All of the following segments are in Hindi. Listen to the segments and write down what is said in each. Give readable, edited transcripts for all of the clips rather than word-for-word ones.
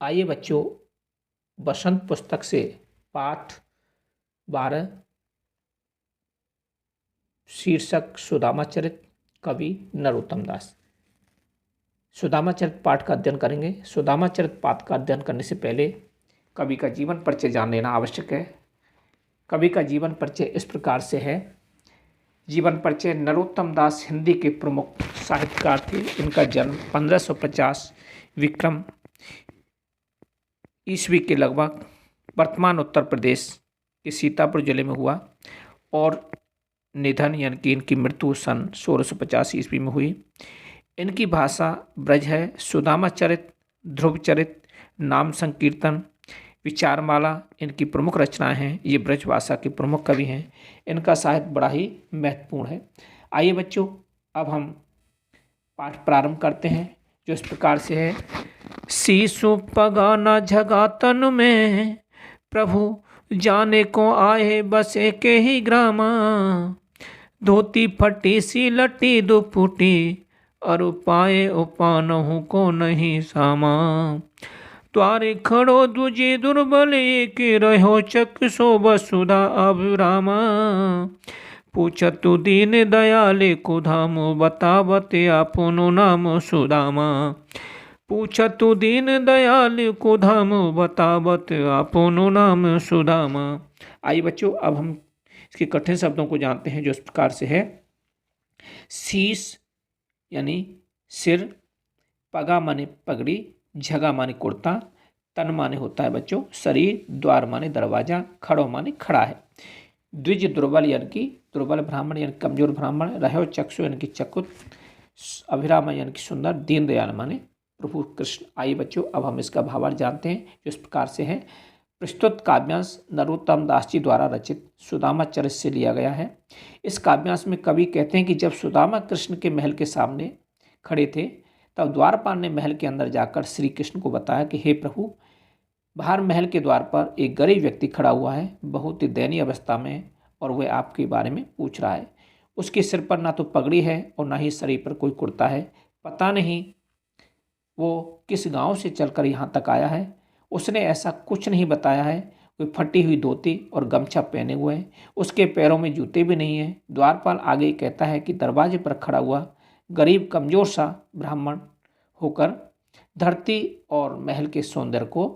आइए बच्चों, बसंत पुस्तक से पाठ 12, शीर्षक सुदामा चरित, कवि नरोत्तम दास। सुदामा चरित पाठ का अध्ययन करेंगे। सुदामा चरित पाठ का अध्ययन करने से पहले कवि का जीवन परिचय जान लेना आवश्यक है। कवि का जीवन परिचय इस प्रकार से है। जीवन परिचय: नरोत्तम दास हिंदी के प्रमुख साहित्यकार थे। इनका जन्म 1550 विक्रम ईस्वी के लगभग वर्तमान उत्तर प्रदेश के सीतापुर जिले में हुआ और निधन यानी कि इनकी मृत्यु सन 1650 ईस्वी में हुई। इनकी भाषा ब्रज है। सुदामा चरित, ध्रुव चरित, नाम संकीर्तन, विचारमाला इनकी प्रमुख रचनाएं हैं। ये ब्रज भाषा के प्रमुख कवि हैं। इनका साहित्य बड़ा ही महत्वपूर्ण है। आइए बच्चों, अब हम पाठ प्रारंभ करते हैं, जो इस प्रकार से है। शीशु पगा न झगा तन में, प्रभु जाने को आए बसे के ही ग्रामा। धोती फटी सी लटी दुपुटी, और उपाय उपानहु को नहीं सामा। द्वारे खड़ो दुजे दुर्बल के रहो चक सो वसुधा अभिरामा। पूछतु दीन दयाले को धाम, बतावते आपनो नाम सुदामा। पूछतु दीन दयाल को धाम, बतावत आपनो नाम सुदामा। आइए बच्चों, अब हम इसके कठिन शब्दों को जानते हैं, जो इस प्रकार से है। शीश यानी सिर, पगा माने पगड़ी, झगा माने कुर्ता, तन माने होता है बच्चों शरीर, द्वार माने दरवाजा, खड़ो माने खड़ा है। द्विज दुर्बल यानी कि दुर्बल ब्राह्मण यानी कमजोर ब्राह्मण, रहो चक्षु यानी कि चकुत, अभिराम यानी कि सुंदर, दीनदयाल माने प्रभु कृष्ण। आइए बच्चों, अब हम इसका भावार्थ जानते हैं, जो इस प्रकार से है। प्रस्तुत काव्यांश नरोत्तम दास जी द्वारा रचित सुदामा चरित से लिया गया है। इस काव्यांश में कवि कहते हैं कि जब सुदामा कृष्ण के महल के सामने खड़े थे, तब द्वारपाल ने महल के अंदर जाकर श्री कृष्ण को बताया कि हे प्रभु, बाहर महल के द्वार पर एक गरीब व्यक्ति खड़ा हुआ है, बहुत ही दयनीय अवस्था में, और वह आपके बारे में पूछ रहा है। उसके सिर पर ना तो पगड़ी है और ना ही शरीर पर कोई कुर्ता है। पता नहीं वो किस गांव से चलकर यहाँ तक आया है। उसने ऐसा कुछ नहीं बताया है। कोई फटी हुई धोती और गमछा पहने हुए हैं। उसके पैरों में जूते भी नहीं हैं। द्वारपाल आगे कहता है कि दरवाजे पर खड़ा हुआ गरीब कमजोर सा ब्राह्मण होकर धरती और महल के सौंदर्य को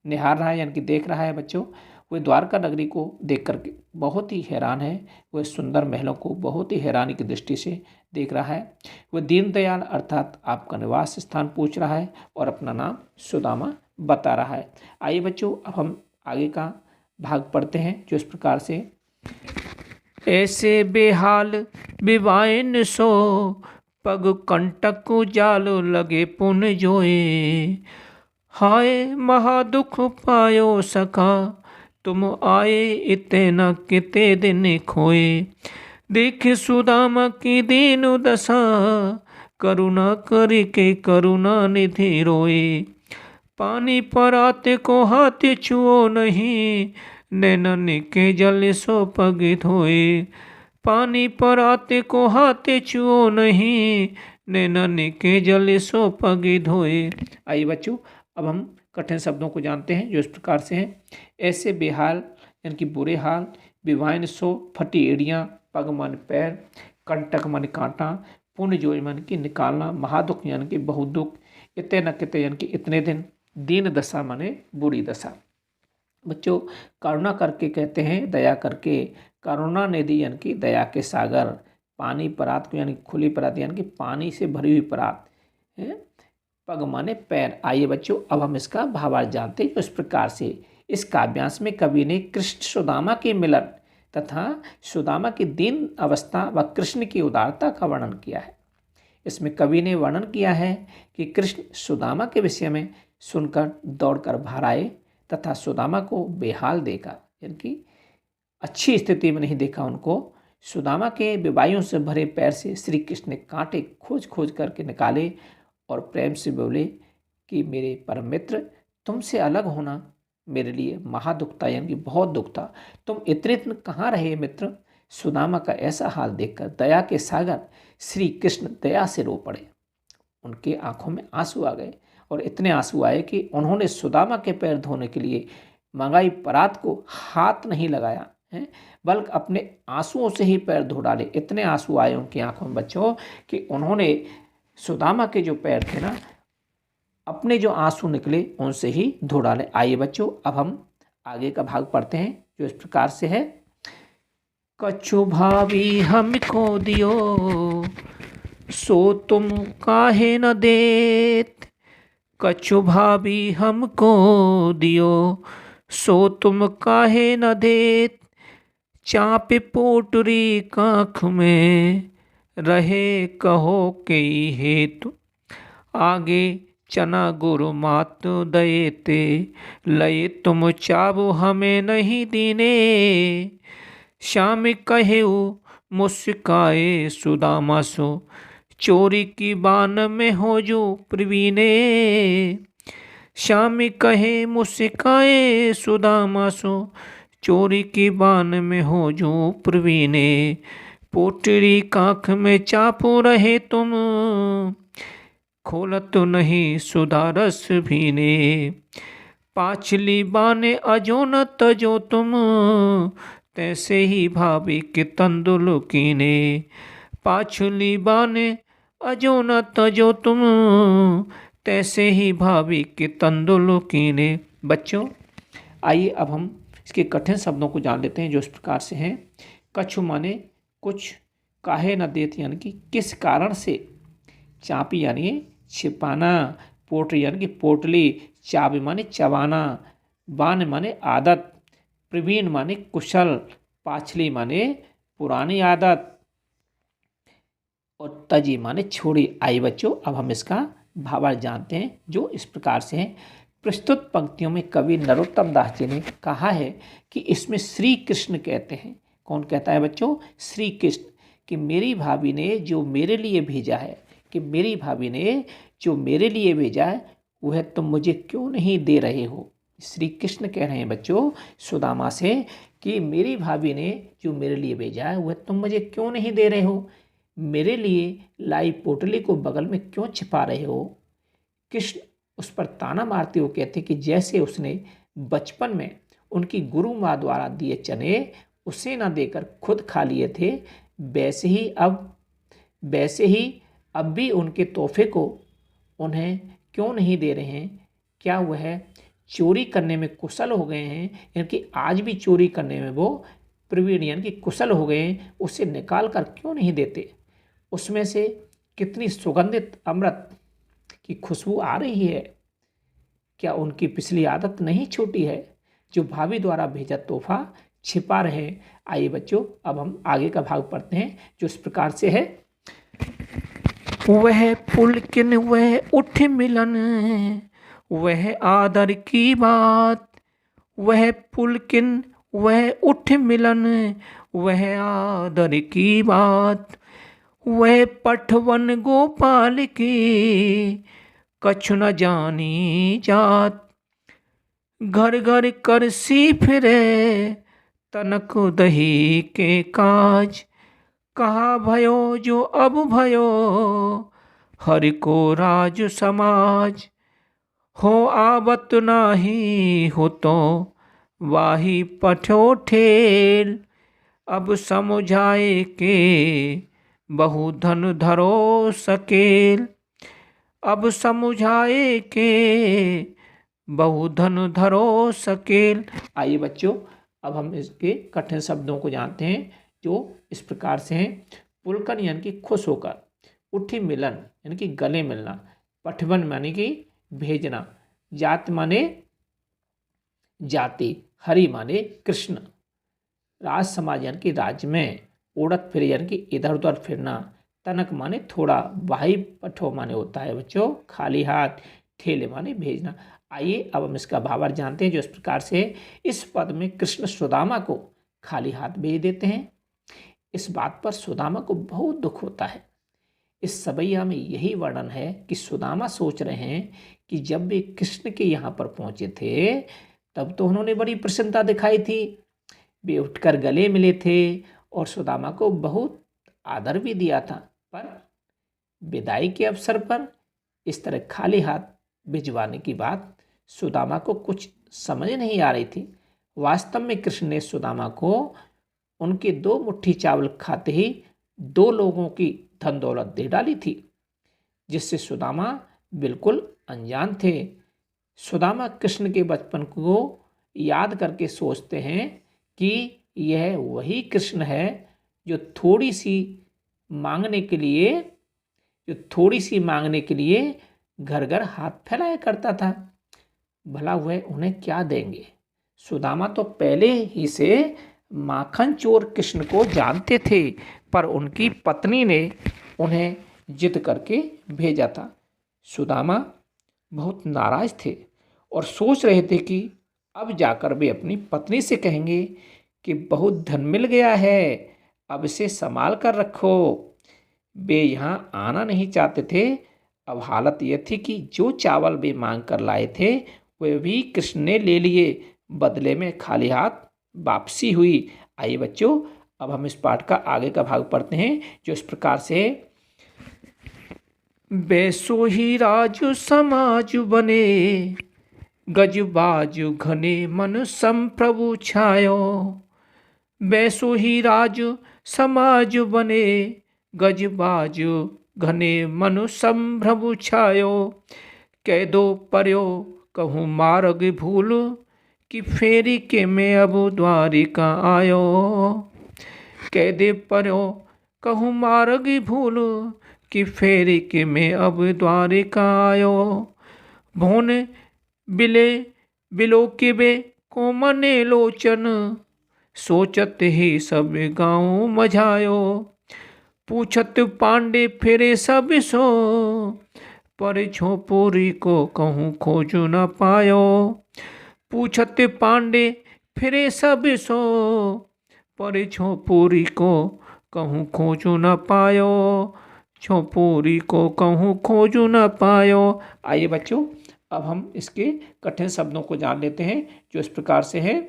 निहार रहा है, यानी कि देख रहा है बच्चों। वह द्वारका नगरी को देख कर बहुत ही हैरान है। वह सुंदर महलों को बहुत ही हैरानी की दृष्टि से देख रहा है। वह दीनदयाल अर्थात आपका निवास स्थान पूछ रहा है और अपना नाम सुदामा बता रहा है। आइए बच्चों, अब हम आगे का भाग पढ़ते हैं, जो इस प्रकार से। ऐसे बेहाल विवाइन सो, पग कंटक जाल लगे पुन जोए। हाय महादुख पायो सखा, तुम आए इते न किते दिन खोए। देख सुदामा की दीन दशा, करुणा करके करुणा निधि रोए। पानी पराते को हाथ छुओ नहीं, नैनन के जल सो पग धोए। पानी पराते को हाथ छुओ नहीं, नैनन के जल सो पग धोए। आइए बच्चों, अब हम कठिन शब्दों को जानते हैं, जो इस प्रकार से हैं। ऐसे बेहाल यानी कि बुरे हाल, विवाइन सो फटी एड़ियाँ, पग माने पैर, कंटक माने कांटा, पुण्य जो यानी कि निकालना, महादुख यानी कि बहुत दुख, इतने न किते यानी कि इतने दिन, दीन दशा माने बुरी दशा। बच्चों, करुणा करके कहते हैं दया करके, करुणा निधि यानी कि दया के सागर, पानी परात को यानी खुली परात यानी कि पानी से भरी हुई परात है, पग माने पैर। आइए बच्चों, अब हम इसका भावार्थ जानते हैं, इस प्रकार से। इस काव्यांश में कवि ने कृष्ण सुदामा के मिलन तथा सुदामा की दीन अवस्था व कृष्ण की उदारता का वर्णन किया है। इसमें कवि ने वर्णन किया है कि कृष्ण सुदामा के विषय में सुनकर दौड़कर बाहर आए तथा सुदामा को बेहाल देखा, यानी कि अच्छी स्थिति में नहीं देखा उनको। सुदामा के बेवाइयों से भरे पैर से श्री कृष्ण ने कांटे खोज खोज करके निकाले और प्रेम से बोले कि मेरे परम मित्र, तुमसे अलग होना मेरे लिए महादुख था, यानी कि बहुत दुख था। तुम इतने दिन कहाँ रहे मित्र। सुदामा का ऐसा हाल देखकर दया के सागर श्री कृष्ण दया से रो पड़े। उनके आंखों में आंसू आ गए और इतने आंसू आए कि उन्होंने सुदामा के पैर धोने के लिए मंगाई परात को हाथ नहीं लगाया है, बल्कि अपने आंसुओं से ही पैर धो डाले। इतने आंसू आए उनकी आंखों में बच्चों कि उन्होंने सुदामा के जो पैर थे ना, अपने जो आंसू निकले उनसे ही धो डाले। आइए बच्चों, अब हम आगे का भाग पढ़ते हैं जो इस प्रकार से है। कछु भावी हमको दियो, सो तुम काहे न देत। कछु भावी हमको दियो, सो तुम काहे न देत। चापे पोटरी काख में, रहे कहो के हेतु। आगे चना गुरु मात दयेते, लये तुम चाबो हमें नहीं दीने। श्याम कहेऊ मुस्काए सुदामा सो, चोरी की बान में हो जो प्रवीणे। श्याम कहे मुस्काए सुदामा सो, चोरी की बान में हो जो प्रवीणे। पोटरी काख में चापो रहे तुम, खोलत नहीं सुधारस भीने। पाछली बाने अजो न तजो तुम, तैसे ही भाभी के तंदुल कीने। पाछली बाने अजो न तजो तुम, तैसे ही भाभी के तंदुल कीने। बच्चों आइए अब हम इसके कठिन शब्दों को जान लेते हैं जो इस प्रकार से हैं। कछु माने कुछ, काहे न देत यानी कि किस कारण से, चापी यानी छिपाना, पोटली यानी कि पोटली, चाबी माने चबाना, बान माने आदत, प्रवीण माने कुशल, पाछली माने पुरानी आदत और तजी माने छोड़ी। आई बच्चों अब हम इसका भावार्थ जानते हैं जो इस प्रकार से है। प्रस्तुत पंक्तियों में कवि नरोत्तम दास जी ने कहा है कि इसमें श्री कृष्ण कहते हैं। कौन कहता है बच्चों? श्री कृष्ण। कि मेरी भाभी ने जो मेरे लिए भेजा है, कि मेरी भाभी ने जो मेरे लिए भेजा है वह तुम मुझे क्यों नहीं दे रहे हो। श्री कृष्ण कह रहे हैं बच्चों सुदामा से कि मेरी भाभी ने जो मेरे लिए भेजा है वह तुम मुझे क्यों नहीं दे रहे हो, मेरे लिए लाई पोटली को बगल में क्यों छिपा रहे हो। कृष्ण उस पर ताना मारते हुए कहते कि जैसे उसने बचपन में उनकी गुरु माँ द्वारा दिए चने उसे ना देकर खुद खा लिए थे, वैसे ही अब भी उनके तोहफे को उन्हें क्यों नहीं दे रहे हैं। क्या वह चोरी करने में कुशल हो गए हैं, यानी कि आज भी चोरी करने में वो प्रवीण यानी कि कुशल हो गए हैं, उसे निकाल कर क्यों नहीं देते। उसमें से कितनी सुगंधित अमृत की खुशबू आ रही है। क्या उनकी पिछली आदत नहीं छूटी है जो भाभी द्वारा भेजा तोहफा छिपा रहे। आइए बच्चों अब हम आगे का भाग पढ़ते हैं जो इस प्रकार से है। वह पुलकिन वह उठ मिलन, वह आदर की बात। वह पुलकिन वह उठ मिलन, वह आदर की बात। वह पठवन गोपाल की, कछु न जानी जात। घर घर कर सी फिरे, तनक दही के काज। कहा भयो जो अब भयो, हरि को राज समाज। हो आवत नाही हो तो, वाही पठो ठेल। अब समुझाए के, बहु धन धरो सकेल। अब समुझाए के, बहु धन धरो सकेल। आइए बच्चों अब हम इसके कठिन शब्दों को जानते हैं जो इस प्रकार से हैं। पुलकन यानी कि खुश होकर, उठी मिलन यानी कि गले मिलना, पठवन माने कि भेजना, जात माने जाति, हरि माने कृष्ण, राज समाज यानी कि राज्य में, उड़त फिर यानी कि इधर उधर फिरना, तनक माने थोड़ा, वाही पठो माने होता है बच्चों खाली हाथ, ठेले माने भेजना। आइए अब हम इसका भावार्थ जानते हैं जो इस प्रकार से है। इस पद में कृष्ण सुदामा को खाली हाथ भेज देते हैं। इस बात पर सुदामा को बहुत दुख होता है। इस सवैया में यही वर्णन है कि सुदामा सोच रहे हैं कि जब वे कृष्ण के यहाँ पर पहुँचे थे तब तो उन्होंने बड़ी प्रसन्नता दिखाई थी, वे उठकर गले मिले थे और सुदामा को बहुत आदर भी दिया था, पर विदाई के अवसर पर इस तरह खाली हाथ भिजवाने की बात सुदामा को कुछ समझ नहीं आ रही थी। वास्तव में कृष्ण ने सुदामा को उनके 2 मुट्ठी चावल खाते ही 2 लोगों की धन दौलत दे डाली थी, जिससे सुदामा बिल्कुल अनजान थे। सुदामा कृष्ण के बचपन को याद करके सोचते हैं कि यह वही कृष्ण है जो थोड़ी सी मांगने के लिए घर घर हाथ फैलाया करता था। भला वह उन्हें क्या देंगे? सुदामा तो पहले ही से माखन चोर कृष्ण को जानते थे, पर उनकी पत्नी ने उन्हें जिद करके भेजा था। सुदामा बहुत नाराज थे और सोच रहे थे कि अब जाकर वे अपनी पत्नी से कहेंगे कि बहुत धन मिल गया है, अब इसे संभाल कर रखो। वे यहाँ आना नहीं चाहते थे। अब हालत यह थी कि जो चावल वे मांग कर लाए थे वे भी कृष्ण ने ले लिए। बदले में खाली हाथ वापसी हुई। आइए बच्चों, अब हम इस पाठ का आगे का भाग पढ़ते हैं, जो इस प्रकार से: बैसो ही राजु समाज बने, गजबाजु घने मन संप्रभु छायो। बैसो ही राजु समाज बने, गजबाजु घने मनु संभ्रभु छायो। कह दो पर्यो कहूँ मार्ग भूल, कि फेरी के मैं अब द्वारिका आयो। कह दे पर्यो कहूँ मार्ग भूल, कि फेरी के मैं अब द्वारिका आयो। भोन बिले बिलो के बे को मने लोचन, सोचत ही सब गाँव मझायो। पूछत पांडे फिरे सब सो, पर झोंपुरी को कहूँ खोजू न पायो। पूछत पांडे फिरे सब सो, पर झोंपुरी को कहूँ खोजू न पायो। झोंपुरी को कहूँ खोजू न पायो। आइए बच्चों, अब हम इसके कठिन शब्दों को जान लेते हैं, जो इस प्रकार से है।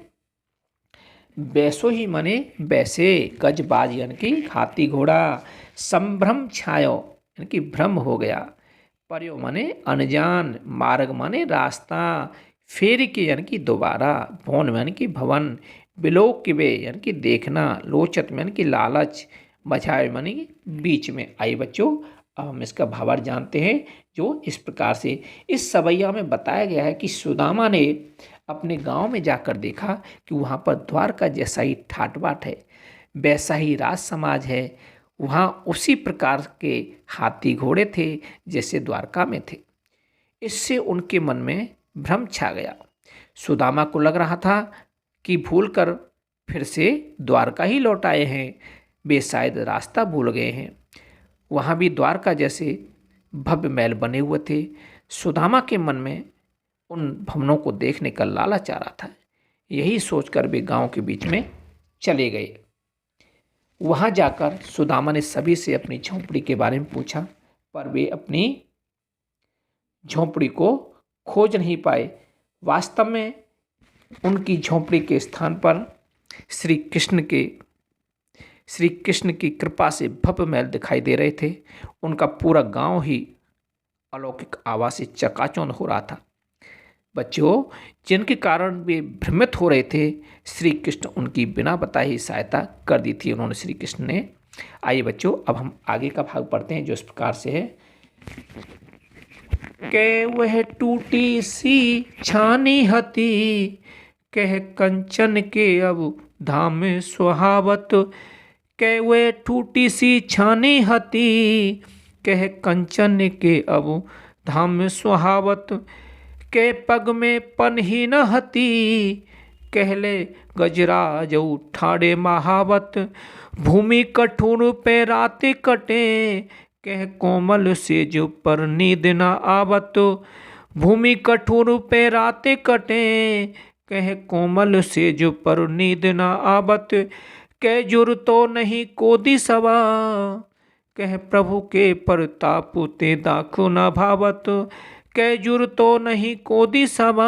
बैसो ही मने बैसे, गजबाज यानी कि हाथी घोड़ा। संभ्रम छायो यानी कि भ्रम हो गया। पर्यो माने अनजान, मार्ग माने रास्ता, फेर के यानी कि दोबारा, भवन यानी कि भवन, बिलोक के वे यानी कि देखना, लोचत यानी कि लालच, मझाए यानी कि बीच में। आइए बच्चों, अब हम इसका भावार्थ जानते हैं, जो इस प्रकार से इस सवैया में बताया गया है कि सुदामा ने अपने गांव में जाकर देखा कि वहाँ पर द्वारका जैसा ही ठाट बाट है, वैसा ही राज समाज है। वहाँ उसी प्रकार के हाथी घोड़े थे जैसे द्वारका में थे। इससे उनके मन में भ्रम छा गया। सुदामा को लग रहा था कि भूलकर फिर से द्वारका ही लौट आए हैं, वे शायद रास्ता भूल गए हैं। वहाँ भी द्वारका जैसे भव्य महल बने हुए थे। सुदामा के मन में उन भवनों को देखने का लालच आ रहा था। यही सोचकर वे गांव के बीच में चले गए। वहां जाकर सुदामा ने सभी से अपनी झोंपड़ी के बारे में पूछा, पर वे अपनी झोंपड़ी को खोज नहीं पाए। वास्तव में उनकी झोंपड़ी के स्थान पर श्री कृष्ण की कृपा से भव्य महल दिखाई दे रहे थे। उनका पूरा गांव ही अलौकिक आवाज से चकाचौंध हो रहा था। बच्चों, जिनके कारण वे भ्रमित हो रहे थे, श्री कृष्ण उनकी बिना बताए ही सहायता कर दी थी उन्होंने, श्री कृष्ण ने। आइए बच्चों, अब हम आगे का भाग पढ़ते हैं, जो इस प्रकार से है। के वह टूटी सी छानी हती, कह कंचन के अब धाम सुहावत। के वह टूटी सी छानी हती, कह कंचन के अब धाम सुहावत। के पग में पन ही न हती, कहले गजराज ठाड़े महावत। भूमि कठोर पे रात कटे, कह कोमल से जो पर नींद न आवत। भूमि कठोर पे रात कटे, कह कोमल से जो पर नींद न आवत। कह जुर तो नहीं कोदी सवा, कह प्रभु के परताप ते दाखो न भावत। कह जुर तो नहीं कोदी सवा,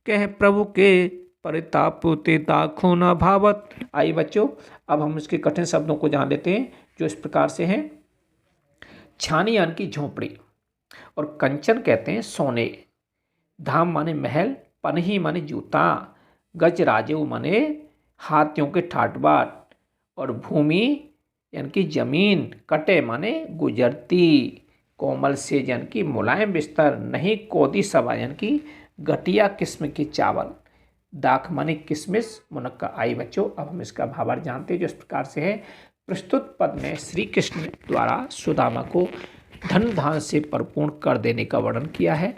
कह प्रभु के परिताप ते दाखो न भावत। आइए बच्चों, अब हम इसके कठिन शब्दों को जान लेते हैं, जो इस प्रकार से हैं। छानी यानी कि झोंपड़ी। और कंचन कहते हैं सोने। धाम माने महल, पनही माने जूता, गज राजेऊ माने हाथियों के ठाट बाट, और भूमि यानी कि जमीन, कटे माने गुजरती, कोमल सेज यानी कि मुलायम बिस्तर, नहीं कोदी सवा यानी कि घटिया किस्म के चावल, दाख माने किशमिश, मुनक्का। आई बच्चों, अब हम इसका भावार्थ जानते हैं जो इस प्रकार से है। प्रस्तुत पद में श्री कृष्ण द्वारा सुदामा को धन धान से परिपूर्ण कर देने का वर्णन किया है।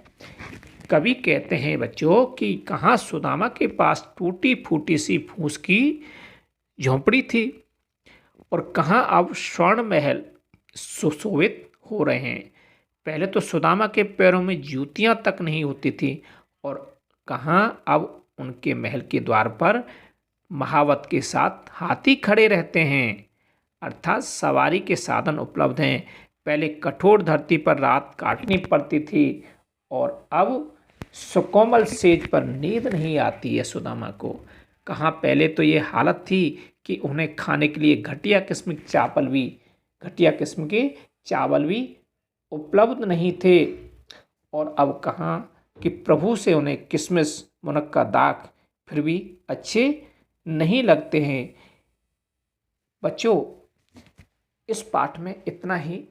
कवि कहते हैं बच्चों कि कहाँ सुदामा के पास टूटी फूटी सी फूस की झोंपड़ी थी और कहाँ अब स्वर्ण महल सुशोभित हो रहे हैं। पहले तो सुदामा के पैरों में जूतियां तक नहीं होती थी और कहाँ अब उनके महल के द्वार पर महावत के साथ हाथी खड़े रहते हैं, अर्थात सवारी के साधन उपलब्ध हैं। पहले कठोर धरती पर रात काटनी पड़ती थी और अब सुकोमल सेज पर नींद नहीं आती है सुदामा को। कहाँ पहले तो ये हालत थी कि उन्हें खाने के लिए घटिया किस्म के चावल भी उपलब्ध नहीं थे, और अब कहाँ कि प्रभु से उन्हें किशमिश, मुनक्का, दाख फिर भी अच्छे नहीं लगते हैं। बच्चों, इस पाठ में इतना ही।